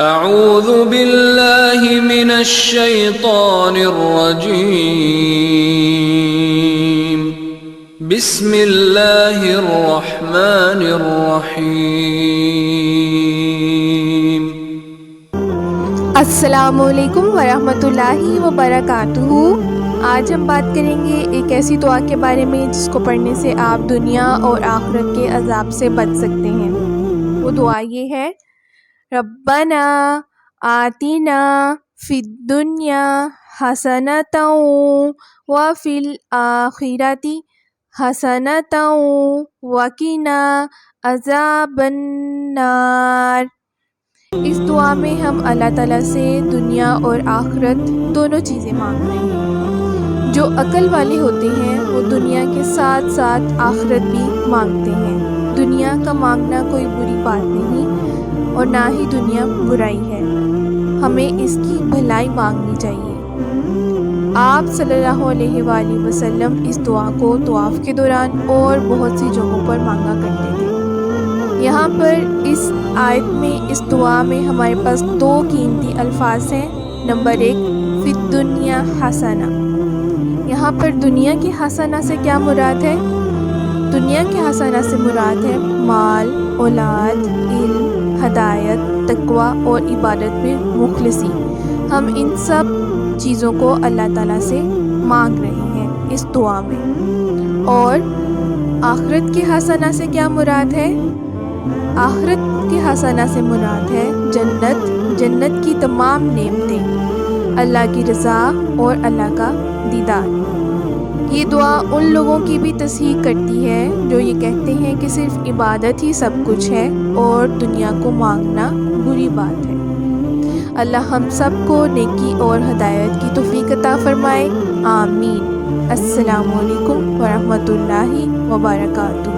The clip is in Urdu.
اعوذ باللہ من الشیطان الرجیم بسم اللہ الرحمن الرحیم۔ السلام علیکم ورحمۃ اللہ وبرکاتہ۔ آج ہم بات کریں گے ایک ایسی دعا کے بارے میں جس کو پڑھنے سے آپ دنیا اور آخرت کے عذاب سے بچ سکتے ہیں۔ وہ دعا یہ ہے: ربنا آتنا فی الدنیا حسنۃ وفی الآخرۃ حسنۃ وقنا عذاب النار۔ اس دعا میں ہم اللہ تعالیٰ سے دنیا اور آخرت دونوں چیزیں مانگ رہے ہیں۔ جو عقل والے ہوتے ہیں وہ دنیا کے ساتھ ساتھ آخرت بھی مانگتے ہیں۔ دنیا کا مانگنا کوئی بری بات نہیں اور نہ ہی دنیا برائی ہے، ہمیں اس کی بھلائی مانگنی چاہیے۔ آپ صلی اللہ علیہ وآلہ وسلم اس دعا کو طواف کے دوران اور بہت سی جگہوں پر مانگا کرتے تھے۔ یہاں پر اس آیت میں، اس دعا میں ہمارے پاس دو قیمتی الفاظ ہیں۔ نمبر 1 فی الدنیا حسنہ۔ یہاں پر دنیا کی حسنہ سے کیا مراد ہے؟ دنیا کی حسنہ سے مراد ہے مال، اولاد، علم، ہدایت، تقوی اور عبادت میں مخلصی۔ ہم ان سب چیزوں کو اللہ تعالیٰ سے مانگ رہے ہیں اس دعا میں۔ اور آخرت کی حسنہ سے کیا مراد ہے؟ آخرت کی حسنہ سے مراد ہے جنت، جنت کی تمام نعمتیں، اللہ کی رضا اور اللہ کا دیدار۔ یہ دعا ان لوگوں کی بھی تصحیح کرتی ہے جو یہ کہتے ہیں کہ صرف عبادت ہی سب کچھ ہے اور دنیا کو مانگنا بری بات ہے۔ اللہ ہم سب کو نیکی اور ہدایت کی توفیق عطا فرمائے، آمین۔ السلام علیکم ورحمۃ اللہ وبرکاتہ۔